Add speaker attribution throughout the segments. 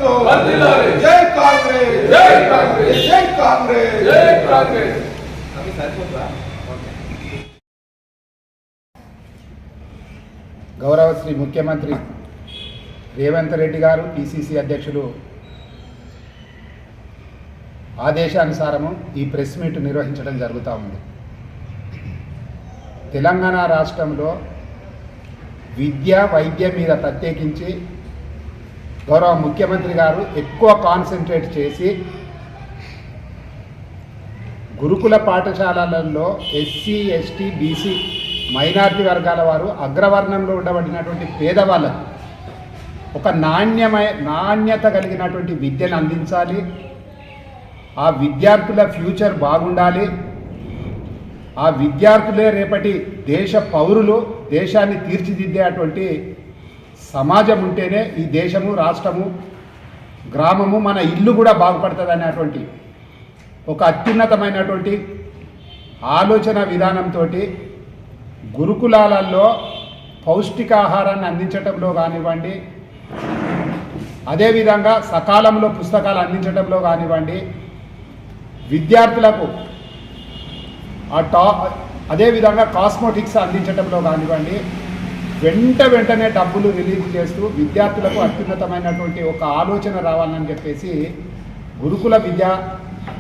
Speaker 1: నాయకత్వం జై కాంగ్రెస్ జై కాంగ్రెస్ జై కాంగ్రెస్ జై కాంగ్రెస్.
Speaker 2: గౌరవ శ్రీ ముఖ్యమంత్రి రేవంత్ రెడ్డి గారు పిసిసి అధ్యక్షులు ఆదేశానుసారము ఈ ప్రెస్ మీట్ నిర్వహించడం జరుగుతూ ఉంది. తెలంగాణ రాష్ట్రంలో విద్య వైద్యం మీద ప్రత్యేకించి గౌరవ ముఖ్యమంత్రి గారు ఎక్కువ కాన్సన్ట్రేట్ చేసి గురుకుల పాఠశాలలలో ఎస్సీ ఎస్టీ బీసీ మైనారిటీ వర్గాల వారు అగ్రవర్ణంలో ఉండబడినటువంటి పేదవాళ్ళకు ఒక నాణ్యత కలిగినటువంటి విద్యను అందించాలి. ఆ విద్యార్థుల ఫ్యూచర్ బాగుండాలి. ఆ విద్యార్థులే రేపటి దేశ పౌరులు, దేశాన్ని తీర్చిదిద్దేటువంటి సమాజం ఉంటేనే ఈ దేశము, రాష్ట్రము, గ్రామము, మన ఇల్లు కూడా బాగుపడుతుంది అనేటువంటి ఒక అత్యున్నతమైనటువంటి ఆలోచన విధానంతో గురుకులాలలో పౌష్టికాహారాన్ని అందించడంలో కానివ్వండి, అదేవిధంగా సకాలంలో పుస్తకాలు అందించడంలో కానివ్వండి, విద్యార్థులకు అదేవిధంగా కాస్మోటిక్స్ అందించడంలో కానివ్వండి, వెంటనే డబ్బులు రిలీజ్ చేస్తూ విద్యార్థులకు అత్యున్నతమైనటువంటి ఒక ఆలోచన రావాలని చెప్పేసి గురుకుల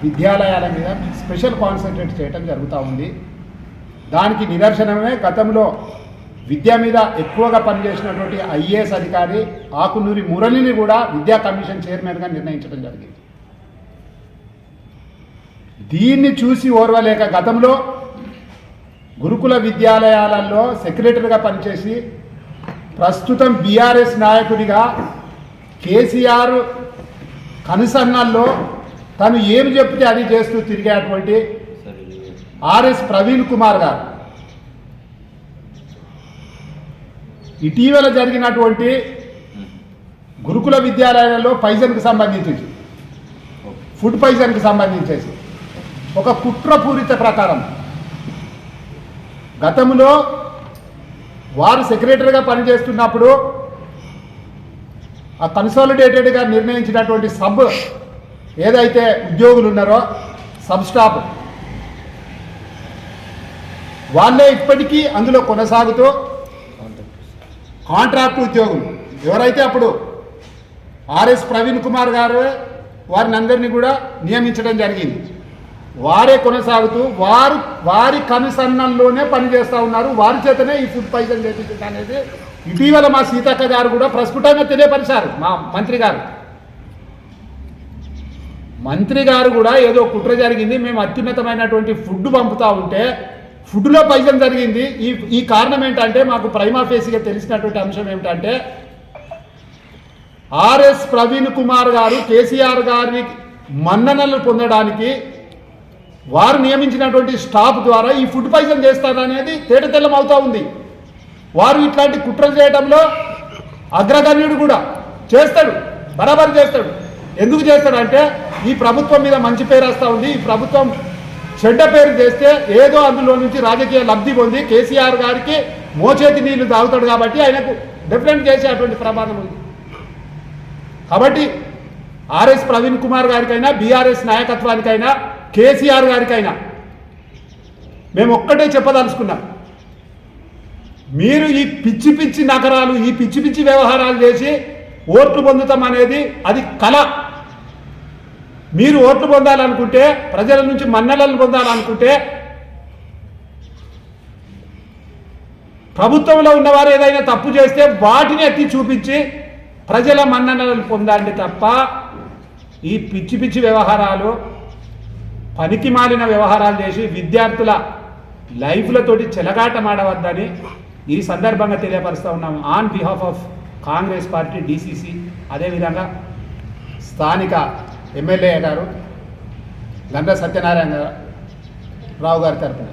Speaker 2: విద్యాలయాల మీద స్పెషల్ కాన్సన్ట్రేట్ చేయడం జరుగుతూ ఉంది. దానికి నిదర్శనమే గతంలో విద్య మీద ఎక్కువగా పనిచేసినటువంటి ఐఏఎస్ అధికారి ఆకునూరి మురళిని కూడా విద్యా కమిషన్ చైర్మన్గా నిర్ణయించడం జరిగింది. దీన్ని చూసి ఓర్వలేక గతంలో గురుకుల విద్యాలయాలలో సెక్రటరీగా పనిచేసి ప్రస్తుతం బీఆర్ఎస్ నాయకుడిగా కేసీఆర్ కనుసన్నల్లో తను ఏమి చెప్తే అది చేస్తూ తిరిగేటువంటి ఆర్ఎస్ ప్రవీణ్ కుమార్ గారు ఇటీవల జరిగినటువంటి గురుకుల విద్యాలయాలలో పైజన్కు సంబంధించి ఫుడ్ పాయిజన్కి సంబంధించేసి ఒక కుట్రపూరిత ప్రకారం గతంలో వారు సెక్రటరీగా పనిచేస్తున్నప్పుడు ఆ కన్సాలిడేటెడ్గా నిర్ణయించినటువంటి సబ్ ఏదైతే ఉద్యోగులు ఉన్నారో సబ్ స్టాఫ్ వాళ్ళే ఇప్పటికీ అందులో కొనసాగుతూ కాంట్రాక్ట్ ఉద్యోగులు ఎవరైతే అప్పుడు ఆర్ఎస్ ప్రవీణ్ కుమార్ గారు వారిని అందరినీ కూడా నియమించడం జరిగింది. వారే కొనసాగుతూ వారి కనుసన్నల్లోనే పనిచేస్తూ ఉన్నారు. వారి చేతనే ఈ ఫుడ్ పాయిజన్ చేపించింది అనేది ఇటీవల మా సీతక్క గారు కూడా ప్రస్ఫుటంగా తెలియపరిచారు. మా మంత్రి గారు కూడా ఏదో కుట్ర జరిగింది, మేము అత్యున్నతమైనటువంటి ఫుడ్ పంపుతూ ఉంటే ఫుడ్లో పాయిజన్ జరిగింది. ఈ కారణం ఏంటంటే మాకు ప్రైమా ఫేసిగా తెలిసినటువంటి అంశం ఏమిటంటే ఆర్ఎస్ ప్రవీణ్ కుమార్ గారు కేసీఆర్ గారి మన్ననలు పొందడానికి వారు నియమించినటువంటి స్టాఫ్ ద్వారా ఈ ఫుడ్ పాయిజన్ చేస్తారనేది తేటతెల్లం అవుతూ ఉంది. వారు ఇట్లాంటి కుట్రలు చేయడంలో అగ్రగణ్యుడు కూడా చేస్తాడు, బరాబరు చేస్తాడు. ఎందుకు చేస్తాడంటే ఈ ప్రభుత్వం మీద మంచి పేరు వస్తూ ఉంది. ఈ ప్రభుత్వం చెడ్డ పేరు చేస్తే ఏదో అందులో నుంచి రాజకీయ లబ్ధి పొంది కేసీఆర్ గారికి మోచేతి నీళ్లు తాగుతాడు కాబట్టి ఆయనకు డిఫరెంట్ చేసేటువంటి ప్రమాదం ఉంది. కాబట్టి ఆర్ఎస్ ప్రవీణ్ కుమార్ గారికైనా బీఆర్ఎస్ నాయకత్వానికైనా కేసీఆర్ గారికైనా మేము ఒక్కటే చెప్పదలుచుకున్నాం, మీరు ఈ పిచ్చి పిచ్చి నగరాలు, ఈ పిచ్చి పిచ్చి వ్యవహారాలు చేసి ఓట్లు పొందుతాం అనేది అది కళ. మీరు ఓట్లు పొందాలనుకుంటే, ప్రజల నుంచి మన్ననలు పొందాలనుకుంటే, ప్రభుత్వంలో ఉన్నవారు ఏదైనా తప్పు చేస్తే వాటిని ఎత్తి చూపించి ప్రజల మన్ననలు పొందండి తప్ప ఈ పిచ్చి పిచ్చి వ్యవహారాలు, పనికి మాలిన వ్యవహారాలు చేసి విద్యార్థుల లైఫ్లతోటి చెలగాటమాడవద్దని ఈ సందర్భంగా తెలియపరుస్తూ ఉన్నాము. On behalf of Congress party DCC, అదేవిధంగా స్థానిక ఎమ్మెల్యే గారు గండ్ర సత్యనారాయణ రావు గారి తరఫున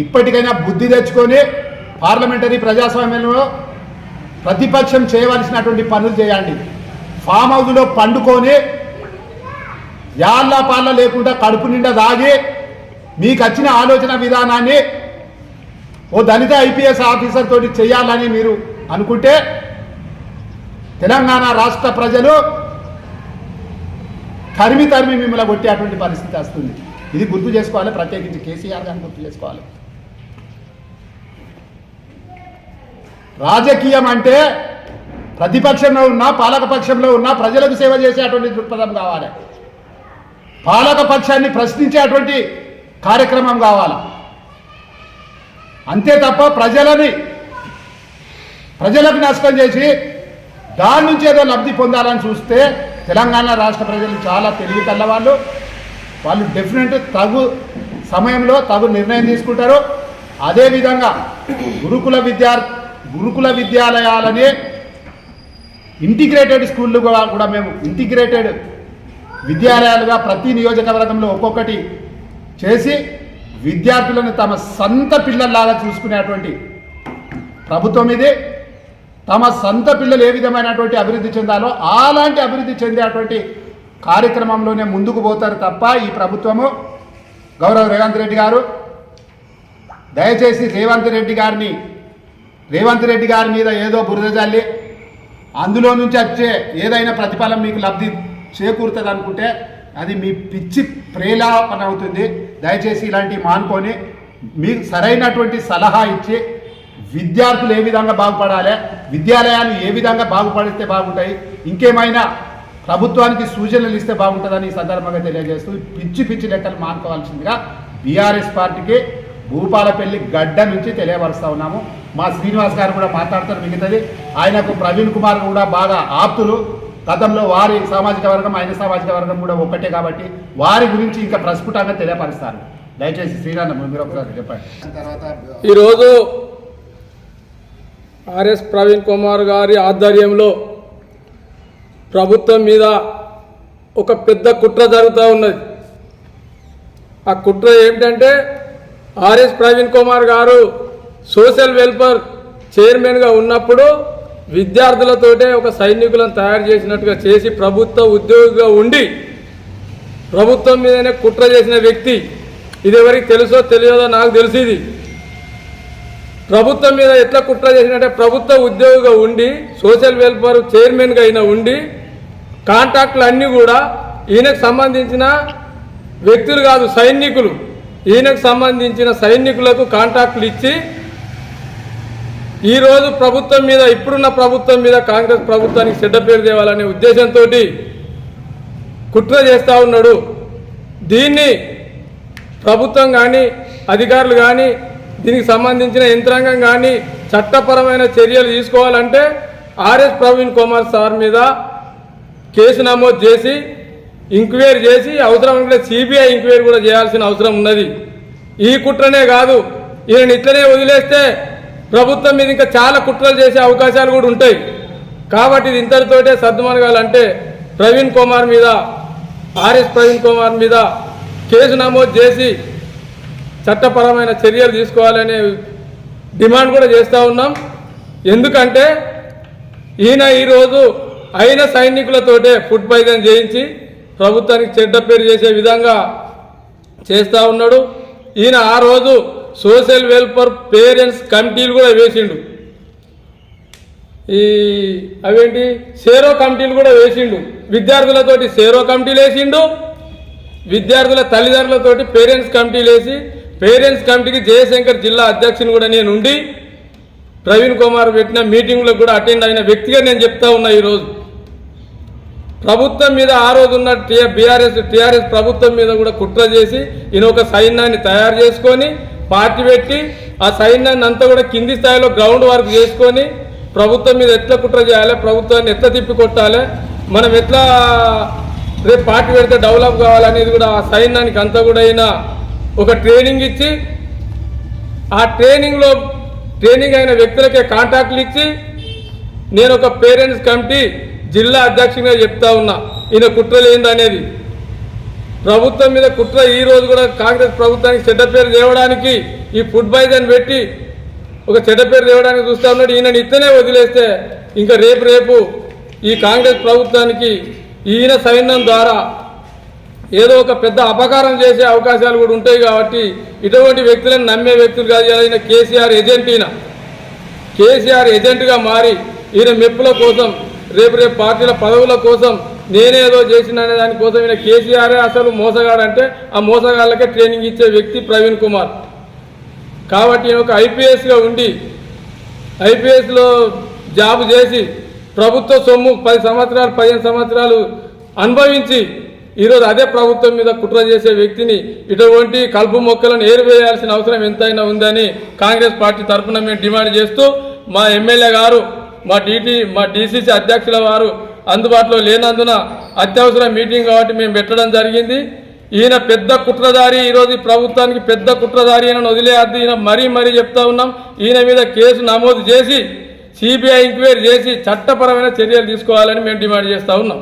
Speaker 2: ఇప్పటికైనా బుద్ధి తెచ్చుకొని పార్లమెంటరీ ప్రజాస్వామ్యంలో ప్రతిపక్షం చేయవలసినటువంటి పనులు చేయండి. ఫామ్ హౌస్లో పండుకొని యాళ్ళ పాళ్ళ లేకుండా కడుపు నిండా దాగి మీకు వచ్చిన ఆలోచన విధానాన్ని ఓ దళిత ఐపీఎస్ ఆఫీసర్ తోటి చేయాలని మీరు అనుకుంటే తెలంగాణ రాష్ట్ర ప్రజలు తరిమి మిమ్మల్ని కొట్టేటువంటి పరిస్థితి వస్తుంది. ఇది గుర్తు చేసుకోవాలి, ప్రత్యేకించి కేసీఆర్ గారిని గుర్తు చేసుకోవాలి. రాజకీయం అంటే ప్రతిపక్షంలో ఉన్నా పాలకపక్షంలో ఉన్నా ప్రజలకు సేవ చేసేటువంటి దృక్పథం కావాలి, పాలకపక్షాన్ని ప్రశ్నించేటువంటి కార్యక్రమం కావాలి. అంతే తప్ప ప్రజలకు నష్టం చేసి దాని నుంచి ఏదో లబ్ధి పొందాలని చూస్తే తెలంగాణ రాష్ట్ర ప్రజలు చాలా తెలివి కల్లవాళ్ళు. వాళ్ళు డెఫినెట్ తగు సమయంలో తగు నిర్ణయం తీసుకుంటారు. అదేవిధంగా గురుకుల విద్యాలయాలని ఇంటిగ్రేటెడ్ స్కూళ్ళు కూడా మేము ఇంటిగ్రేటెడ్ విద్యాలయాలుగా ప్రతి నియోజకవర్గంలో ఒక్కొక్కటి చేసి విద్యార్థులను తమ సొంత పిల్లల్లాగా చూసుకునేటువంటి ప్రభుత్వం ఇది. తమ సొంత పిల్లలు ఏ విధమైనటువంటి అభివృద్ధి చెందాలో అలాంటి అభివృద్ధి చెందేటువంటి కార్యక్రమంలోనే ముందుకు పోతారు తప్ప ఈ ప్రభుత్వము గౌరవ రేవంత్ రెడ్డి గారు దయచేసి రేవంత్ రెడ్డి గారి మీద ఏదో బురద జల్లి అందులో నుంచి వచ్చే ఏదైనా ప్రతిఫలం మీకు లబ్ధి చేకూరుతుంది అనుకుంటే అది మీ పిచ్చి ప్రేలాపన అవుతుంది. దయచేసి ఇలాంటివి మానుకొని మీకు సరైనటువంటి సలహా ఇచ్చి విద్యార్థులు ఏ విధంగా బాగుపడాలి, విద్యాలయాలు ఏ విధంగా బాగుపడితే బాగుంటాయి, ఇంకేమైనా ప్రభుత్వానికి సూచనలు ఇస్తే బాగుంటుందని ఈ సందర్భంగా తెలియజేస్తూ పిచ్చి లెక్కలు మానుకోవాల్సిందిగా బీఆర్ఎస్ పార్టీకి భూపాలపల్లి గడ్డ నుంచి తెలియపరుస్తూ ఉన్నాము. మా శ్రీనివాస్ గారు కూడా మాట్లాడతారు మిగతాది. ఆయనకు ప్రవీణ్ కుమార్ కూడా బాగా ఆప్తులు. గతంలో వారి సామాజిక వర్గం ఆయన సామాజిక వర్గం కూడా ఒక్కటే కాబట్టి వారి గురించి ఇంకా ప్రస్ఫుటంగా తెలియపరుస్తారు. దయచేసి శ్రీరామ్ మీరు ఒకసారి చెప్పండి.
Speaker 3: ఈరోజు ఆర్ఎస్ ప్రవీణ్ కుమార్ గారి ఆధ్వర్యంలో ప్రభుత్వం మీద ఒక పెద్ద కుట్ర జరుగుతూ ఉన్నది. ఆ కుట్ర ఏమిటంటే ఆర్ఎస్ ప్రవీణ్ కుమార్ గారు సోషల్ వెల్ఫేర్ చైర్మన్గా ఉన్నప్పుడు విద్యార్థులతోటే ఒక సైనికులను తయారు చేసినట్టుగా చేసి ప్రభుత్వ ఉద్యోగిగా ఉండి ప్రభుత్వం మీదనే కుట్ర చేసిన వ్యక్తి. ఇది ఎవరికి తెలుసో తెలియదో నాకు తెలిసి ఇది ప్రభుత్వం మీద ఎట్లా కుట్ర చేసినట్టే ప్రభుత్వ ఉద్యోగిగా ఉండి సోషల్ వెల్ఫేర్ చైర్మన్గా అయినా ఉండి కాంట్రాక్టులు అన్నీ కూడా ఈయనకు సంబంధించిన వ్యక్తులు కాదు సైనికులు, ఈయనకు సంబంధించిన సైనికులకు కాంట్రాక్టులు ఇచ్చి ఈరోజు ప్రభుత్వం మీద ఇప్పుడున్న ప్రభుత్వం మీద కాంగ్రెస్ ప్రభుత్వానికి చెడ్డ పేరు తేవాలనే ఉద్దేశంతో కుట్ర చేస్తూ ఉన్నాడు. దీన్ని ప్రభుత్వం కానీ అధికారులు కానీ దీనికి సంబంధించిన యంత్రాంగం కానీ చట్టపరమైన చర్యలు తీసుకోవాలంటే ఆర్ఎస్ ప్రవీణ్ కుమార్ సార్ మీద కేసు నమోదు చేసి ఎంక్వైరీ చేసి అవసరమైతే సిబిఐ ఎంక్వైరీ కూడా చేయాల్సిన అవసరం ఉన్నది. ఈ కుట్రనే కాదు, ఈయన ఇట్లనే వదిలేస్తే ప్రభుత్వం మీద ఇంకా చాలా కుట్రలు చేసే అవకాశాలు కూడా ఉంటాయి. కాబట్టి ఇది ఇంతటితోటే సర్దుమనగాలంటే ప్రవీణ్ కుమార్ మీద ఆర్ఎస్ ప్రవీణ్ కుమార్ మీద కేసు నమోదు చేసి చట్టపరమైన చర్యలు తీసుకోవాలనే డిమాండ్ కూడా చేస్తూ ఉన్నాం. ఎందుకంటే ఈయన ఈరోజు అయిన సైనికులతోటే ఫుడ్ పాయిజన్ చేయించి ప్రభుత్వానికి చెడ్డ పేరు చేసే విధంగా చేస్తూ ఉన్నాడు. ఈయన ఆ రోజు సోషల్ వెల్ఫేర్ పేరెంట్స్ కమిటీలు కూడా వేసిండు, అవేంటి సేరో కమిటీలు కూడా వేసిండు. విద్యార్థులతోటి సేరో కమిటీలు వేసిండు, విద్యార్థుల తల్లిదండ్రులతోటి పేరెంట్స్ కమిటీలు వేసి పేరెంట్స్ కమిటీకి జయశంకర్ జిల్లా అధ్యక్షుని కూడా నేను ఉండి ప్రవీణ్ కుమార్ పెట్టిన మీటింగ్లకు కూడా అటెండ్ అయిన వ్యక్తిగా నేను చెప్తా ఉన్నా. ఈరోజు ప్రభుత్వం మీద ఆ రోజు ఉన్న టీఆర్ఎస్ ప్రభుత్వం మీద కూడా కుట్ర చేసి ఈయన ఒక సైన్యాన్ని తయారు చేసుకొని పార్టీ పెట్టి ఆ సైన్యాన్ని అంతా కూడా కింది స్థాయిలో గ్రౌండ్ వర్క్ చేసుకొని ప్రభుత్వం మీద ఎట్లా కుట్ర చేయాలి, ప్రభుత్వాన్ని ఎట్లా తిప్పి కొట్టాలి, మనం ఎట్లా రేపు పార్టీ పెడితే డెవలప్ కావాలనేది కూడా ఆ సైన్యానికి అంతా కూడా అయినా ఒక ట్రైనింగ్ ఇచ్చి ఆ ట్రైనింగ్ అయిన వ్యక్తులకే కాంటాక్ట్లు ఇచ్చి నేను ఒక పేరెంట్స్ కమిటీ జిల్లా అధ్యక్షునిగా చెప్తా ఉన్నా. ఈయన కుట్రలు ఏందనేది ప్రభుత్వం మీద కుట్ర ఈ రోజు కూడా కాంగ్రెస్ ప్రభుత్వానికి చెడ్డ పేరు తేవడానికి ఈ ఫుడ్ పాయిజన్ పెట్టి ఒక చెడ్డ పేరు తేవడానికి చూస్తూ ఉన్నాడు. ఈయనని ఇతనే వదిలేస్తే ఇంకా రేపు ఈ కాంగ్రెస్ ప్రభుత్వానికి ఈయన సైన్యం ద్వారా ఏదో ఒక పెద్ద అపకారం చేసే అవకాశాలు కూడా ఉంటాయి. కాబట్టి ఇటువంటి వ్యక్తులను నమ్మే వ్యక్తులు కాదు. ఈయన కేసీఆర్ ఏజెంట్గా మారి ఈయన మెప్పుల కోసం రేపు పార్టీల పదవుల కోసం నేనేదో చేసిన అనే దానికోసం ఈయన కేసీఆరే అసలు మోసగాడంటే ఆ మోసగాళ్ళకే ట్రైనింగ్ ఇచ్చే వ్యక్తి ప్రవీణ్ కుమార్. కాబట్టి ఈయన ఒక ఐపీఎస్గా ఉండి ఐపీఎస్లో జాబ్ చేసి ప్రభుత్వ సొమ్ము 10 సంవత్సరాలు 15 సంవత్సరాలు అనుభవించి ఈరోజు అదే ప్రభుత్వం మీద కుట్ర చేసే వ్యక్తిని ఇటువంటి కలుపు మొక్కలను ఏరివేయాల్సిన అవసరం ఎంతైనా ఉందని కాంగ్రెస్ పార్టీ తరఫున మేము డిమాండ్ చేస్తూ మా ఎమ్మెల్యే గారు మా డీసీసీ అధ్యక్షుల వారు అందుబాటులో లేనందున అత్యవసర మీటింగ్ కాబట్టి మేము పెట్టడం జరిగింది. ఈయన పెద్ద కుట్రదారి, ఈరోజు ఈ ప్రభుత్వానికి పెద్ద కుట్రదారి అని వదిలేయద్దు. ఈయన మరీ చెప్తా ఉన్నాం. ఈయన మీద కేసు నమోదు చేసి సిబిఐ ఎంక్వైరీ చేసి చట్టపరమైన చర్యలు తీసుకోవాలని మేము డిమాండ్ చేస్తూ ఉన్నాం.